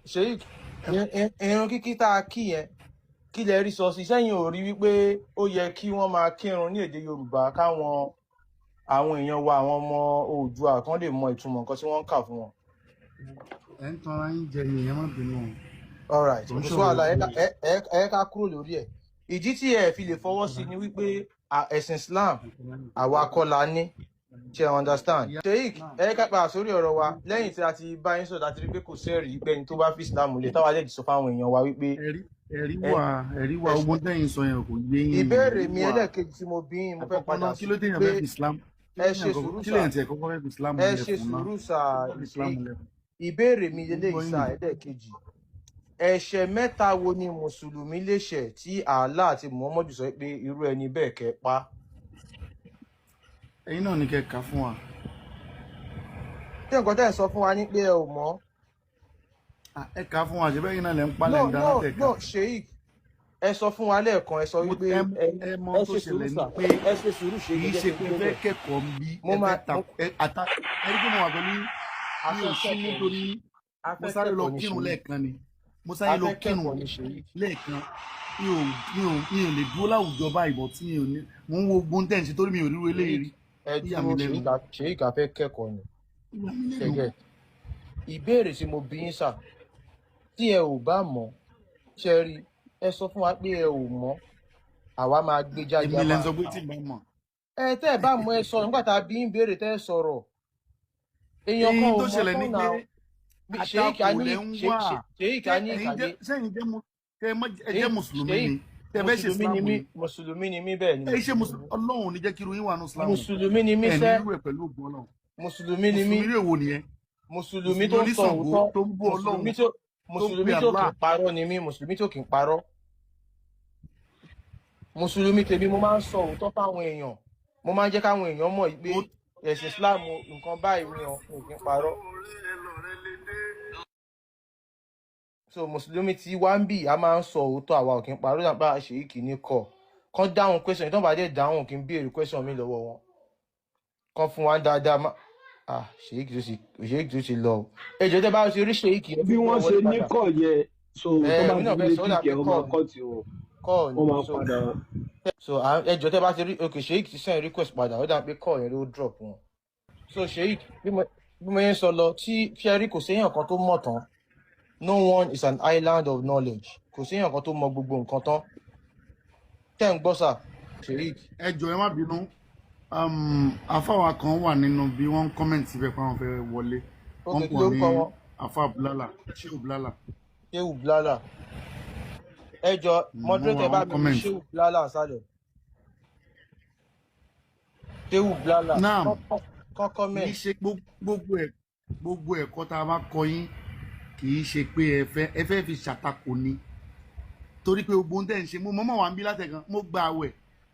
Sheikh, irun kíkí tá a kí yẹn kí lẹ rí sọ sí sẹ́yìn ò rí wípé ó yẹ kí wọ́n máa kírun ní èdè Yorùbá káwọn àwọn èèyàn wa àwọn ọmọ Oòduà kan lè mọ ìtumọ̀ nǹkan tí wọ́n ń kà fún wọn. ẹ ń tan ara yín jẹ ni ẹ má bínú. All right, kò sí wàhálà ẹ ká kúrò lórí ẹ̀. Ìdí tí ẹ fi lè fọwọ́ sí ni wípé ẹ̀sìn Islam àwa kọ́ la ní. Ṣé ẹ understand? Sheikh, ẹ ká pa sórí ọ̀rọ̀ wa lẹ́yìn tí a ti bá yín sọ̀rọ̀ àti rí pé kò sẹ́ẹ̀rì pé ẹni tó bá fi Islam lè táwa lè sọ fáwọn èèyàn wa wípé. ẹ̀rí wà ogun tẹ́yìn sọ yẹn kò yé yín. Ìbéèrè mi ẹlẹ́ẹ̀kejì tí mo bí yín mo fẹ́ padà sí pé ẹ ṣe sùúrù sà ẹ ṣe sùúrù sà ìbéèrè mi eléyìí sà ẹlẹ́ẹ̀kejì ẹ̀ṣẹ̀ mẹ́ta wo ni mùsùlùmí lè ṣẹ̀ tí Allah àti Muhammadu sọ pé irú ẹni bẹ́ẹ̀ kẹ́ pa? Ẹ̀yin náà ní kẹ́ kà fún wa. Ṣé nǹkan tẹ́ ẹ̀ sọ fún wa ní pé ẹ ò mọ̀? Ẹ kà fún wa ṣe bẹ́ẹ̀ yín náà lẹ́ ń palẹ̀ ń dáná tẹ̀ ká. No, Sheikh, ẹ sọ fún wa lẹ́ẹ̀kan ẹ sọ wípé ẹ mọ tó ṣẹlẹ̀ ní pé ẹ ṣe sùúrù ṣe kì í ṣe pé fẹ́ kẹ́kọ̀ọ́ bí ẹ fẹ́ ta ata ẹni pé mo wà pẹ̀lú mi ò sí nítorí mo sáré lọ kírun lẹ́ẹ̀kan ni mo sáré lọ kírun lẹ́ẹ̀kan mi ò lè dúró láwùjọ báyìí bọ̀ tí mi ò ní mo ń wo ogun tẹ̀sí torí mi ò ríro eléyìí rí. ẹ dúró Sheikh fẹ́ kẹ́kọ̀ọ́ ni gẹ́gẹ́ ìbéèrè tí mo bí yín sà tí ẹ ò bá mọ̀ ṣe rí ẹ sọ fún wa pé ẹ ò mọ̀ àwa máa gbé jáde. èmi lẹ sọ pé tí bá mọ̀. Tẹ́ ẹ bá mọ̀ ẹ sọ nígbà tá a bí ń béèrè tẹ́ ẹ sọ̀rọ̀ èèyàn kan ò mọ̀ fún náà Sheikh ní ìkàdé ẹ jẹ́ mùsùlùmí ni tẹ fẹ́ ṣe Islam ni mùsùlùmí ni mí bẹ́ẹ̀ ni. ẹ ṣe mùsùlùmí Ọlọ́run ò ní jẹ́ kí irun yín wà ní Islam. mùsùlùmí ni mí sẹ́ ẹ̀ ní irú ẹ̀ pẹ̀lú ògùn Ọlọ́run. mùsùlùmí ni mí mùsùlùmí èwo nìyẹn. mùsùlùmí tó ń sọ òótọ́ tó ń bú Ọlọ́run mùsùlùmí tó kì í parọ́ ni mí mùsùlùmí tó kì í parọ́. Mùsùlùmí tèmi mo máa ń sọ òótọ́ fáwọn èèyàn mo máa ń jẹ́ káwọn èèyàn mọ̀ pé ẹ̀sìn Islam nǹkan báyìí ni ọ̀ kì í parọ́. So mùsùlùmí tí wá ń bì á máa ń sọ òótọ́ àwa ò kì í parọ́ nípa Sheikh ní kọ̀ kán dáhùn question ìtàn bá dé dáhùn kí n béèrè question mi lọ́wọ́ wọn kán fún wa dáadáa má Sheikh tó ti lọ ẹ jọ̀ọ́ tẹ́ bá ti rí Sheikh yẹn. bí wọ́n ṣe ní kọ̀ yẹ so tó bá ti lè kíkẹ́ ọmọ kọ́ọ̀tì wọn máa padà. so ẹ jọ̀ọ́ tẹ́ bá ti rí ok Sheikh ti send request padà ó dà pé call yẹn ló drop wọn. So Sheikh bí mo yẹn sọ lọ tí ṣẹ́rí kò séèyàn kan tó mọ̀ tán. No one is an island of knowledge. Kò sí èèyàn kan tó mọ gbogbo nǹkan tán. Tẹ́ ń gbọ́ sà, Sheikh. Ẹ jọ̀ọ́ ẹ má bínú. Àfáwà kan wà nínú bí wọ́n ń comment síbẹ̀ pé wọ́n fẹ́ wọlé. Wọ́n pọ̀ ní Àfá Blala, Shehu Blala. Shehu Blala. Ẹ jọ̀ọ́ moderator bá mi Shehu Blala sálẹ̀. Shehu Blala. Náà, kọ́ comment. Kì í ṣe gbogbo ẹ̀kọ́ tá a bá kọ yín kì í ṣe pé ẹ fẹ́ fi ṣàtakò ni torí pé gbogbo ohun tẹ́ ń ṣe mo mọ́ wà ń bí látẹ̀kan mo gba àwẹ̀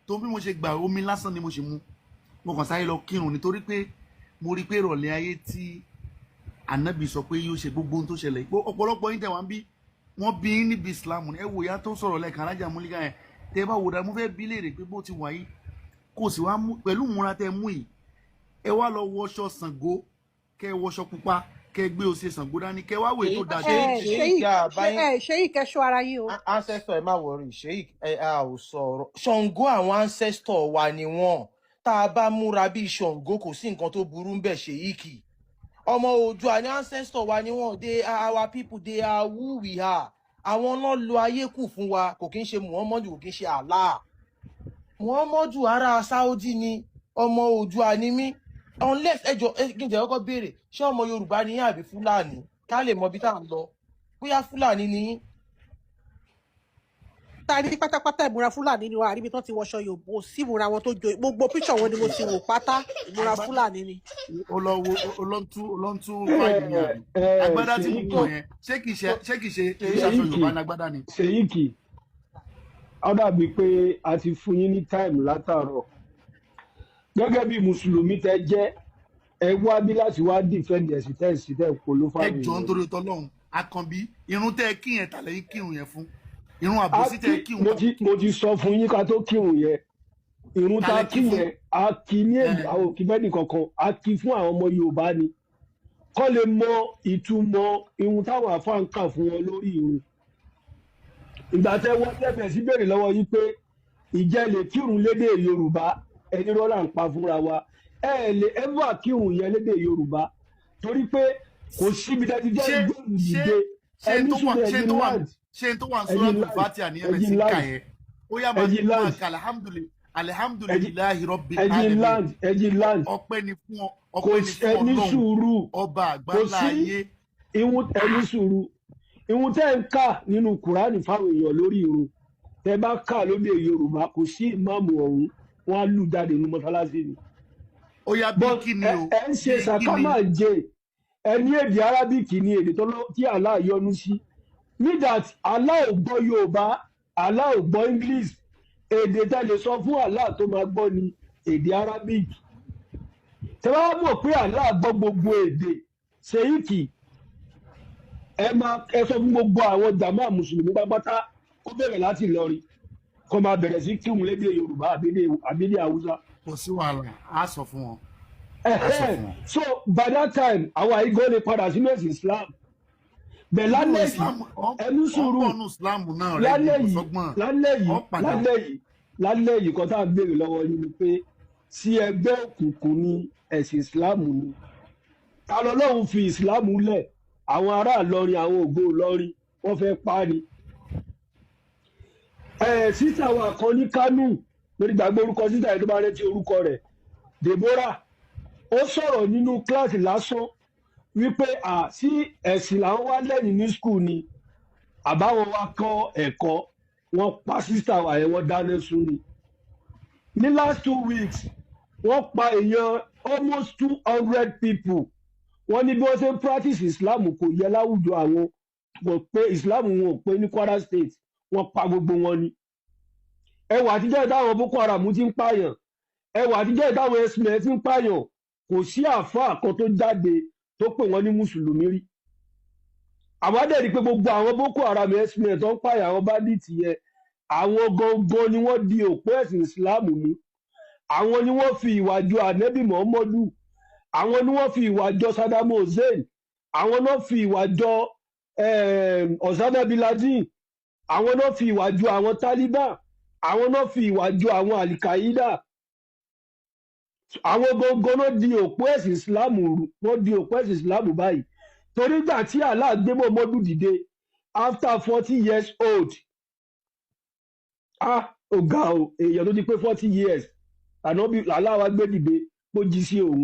tó bí mo ṣe gba omi lásán ni mo ṣe mu mo kàn sáré lọ kírun nítorí pé mo rí pé ìrọ̀lẹ́ ayé tí ànábì sọ pé yóò ṣe gbogbo ohun tó ṣẹlẹ̀ pé ọ̀pọ̀lọpọ̀ yín tẹ̀ wá ń bí wọ́n bí yín níbi Islam ẹ wò ya tó sọ̀rọ̀ lẹ́ẹ̀kan alájà múlíkà yẹn tẹ́ bá wò dá mo fẹ́ bí léèrè pé bó ti wà yìí kò sì wá pẹ̀lú ìmúra tẹ́ mú yìí ẹ wá lọ wọṣọ Ṣàngó kẹ́ wọṣọ pupa kẹ gbé ose Ṣàngó dání kẹ wá wèé tó dájú. Sheikh kẹṣọ ara yìí o. ancestor ẹ má wọrí Sheikh a ò sọ̀rọ̀ Ṣàngó àwọn ancestor wa ni wọ́n tá a bá múra bíi Ṣàngó kò sí nǹkan tó burú ń bẹ̀ Sheikh ọmọ Oòduà ní ancestor wa ni wọ́n they are our people they are who we are àwọn náà lo ayé kù fún wa kò kí ń ṣe Muhammadu kò kí ń ṣe Allah Muhammadu ará Saudi ni ọmọ Oòduà ni mí unless ẹjọ gíjẹ ọkọ béèrè ṣé ọmọ Yorùbá ni yín àbí Fúlàní ká lè mọ bí tá à ń lọ bóyá Fúlàní ni yín. ta ni pátápátá ìmúra Fúlàní ni wà níbi tó ti wọṣọ Yorùbá sí ìmúra wọn tó jọ gbogbo píṣọ wọn ni mo ti wò pátá ìmúra Fúlàní ni. olóńtú fáìlì yẹn agbádá tí mo kọ yẹn ṣé kìí ṣe aṣọ Yorùbá ní agbádá ni. Sheikh ó dàbí pé a ti fún yín ní táìmù látàárọ̀ gẹ́gẹ́ bí mùsùlùmí tẹ́ jẹ́ ẹ wá bí láti wá dìfẹ́ǹdì ẹ̀sìn tẹ́ǹsì tẹ́ polú fáwọn èèyàn. ẹ jọ̀ọ́ nítorí tọ́lọ́run Àkànbí irun tẹ́ ẹ kí yẹn tàlẹ́ yín kírun yẹn fún irun àbòsí tẹ́ ẹ kírun. mo ti sọ fún yín ká tó kírun yẹn irun tá a kí yẹn a kí ní èdè àwọn òkè bẹ́ẹ̀ni kankan a kí fún àwọn ọmọ Yorùbá ni kọ́ lè mọ ìtumọ̀ ihun táwọn àfáà ń kà fún wọn lórí irun ìgbà tẹ wọ́n tẹ́fẹ̀ sí béèrè lọ́wọ́ yìí pé ìjẹ́ lè kírun lédè Yorùbá ẹni rọ́là ń pa fúnra wa ẹ lè ẹ́fà kírun yẹn lédè Yorùbá torí pé kò síbi dájú jẹ́ ìgbóhùn dìde ẹni sùn ẹ̀yìn land ṣé n tó wà sọ́ra tó fàtí àníyàn rẹ̀ sí ká yẹn ó yá máa kà alihamudulilayi rabbil alamin ẹ̀yìn land ọpẹ́ ni fún kò ẹni sùúrù ọba kò àgbáńlá sí ayé ẹni sùúrù ìhun tẹ́ ń kà nínú Kùránì fáwọn èèyàn lórí irun tẹ́ bá kà lóde Yorùbá kò sí ìmáàmù ọ̀hún wọn á lù jáde ní mọ́sálásí ni. ó yá bí kí ni o ẹ ń ṣe sàkámà jẹ ẹ ní èdè arábìkì ní èdè tí Allah yọ́nú sí ní that Allah ò gbọ́ Yorùbá Allah ò gbọ́ English èdè tá lè sọ fún Allah tó máa gbọ́ ni èdè arábìkì tẹ́ bá mọ̀ pé Allah gbọ́ gbogbo èdè ṣèyíkì ẹ sọ fún gbogbo àwọn jàmá mùsùlùmí pátápátá kó bẹ̀rẹ̀ láti Ìlọrin kó máa bẹ̀rẹ̀ sí kírun lédè Yorùbá àbílẹ̀ Haúsá. kò sí wàhálà á sọ fún wọn. So by that time àwọn àìgọ́ lè padà sínú ẹ̀sìn Islam bẹ̀ lálẹ́ yìí ẹnu sùúrù lálẹ́ yìí kan tá à ń béèrè lọ́wọ́ yìí ni pé sí ẹgbẹ́ òkùnkùn ní ẹ̀sìn Islam ni ta lọ́lọ́run fi Islam lẹ̀ àwọn ará Ìlọrin àwọn ògo Ìlọrin wọ́n fẹ́ pa á ni. Sísà wa kan ní Kánò lórí gbàgbé orúkọ sísà yìí tó bá rántí orúkọ rẹ̀ Deborah ó sọ̀rọ̀ nínú kíláàsì lásán wípé sí ẹ̀sìn làwọn wá lẹ́yìn ní skul ni àbáwọn wá kọ́ ẹ̀kọ́ wọ́n pa sísà wa yẹn wọ́n dáná sun ni. ní last 2 weeks wọ́n pa èèyàn almost 200 people wọ́n ní bí wọ́n ṣe ń practice Islam kò yẹ láwùjọ àwọn kò pé Islam wọn ò pé ní Kwara State wọ́n pa gbogbo wọn ni. ẹwà àtijọ́ ìdáwọn Boko Haram ti ń pààyàn ẹwà àtijọ́ ìdáwọn ẹ̀sìn ti ń pààyàn kò sí àáfàá kan tó jáde tó pè wọ́n ní mùsùlùmí rí. àwọn adẹ́rìí pé gbogbo àwọn Boko Haram ẹ̀sìn tó ń pààyàn àwọn bandits yẹn àwọn gangan ni wọ́n di òpó ẹ̀sìn Islam mú àwọn ni wọ́n fi ìwà jọ Ànábì Muhammadu àwọn ni wọ́n fi ìwà jọ Saddam Hussein àwọn náà fi ìwà jọ Osama bin Laden àwọn náà fi ìwà jọ àwọn Taliban àwọn náà fi ìwà jọ àwọn Al-Qaeda àwọn gbogbo náà di òpó ẹ̀sìn Islam wọ́n di òpó ẹ̀sìn Islam báyìí torí gbà tí Allah gbé Muhammadu dìde after 40 years old ọ̀gá o èèyàn tó ti pé 40 years ànábì Allah wá gbé dìde kó jí sí òun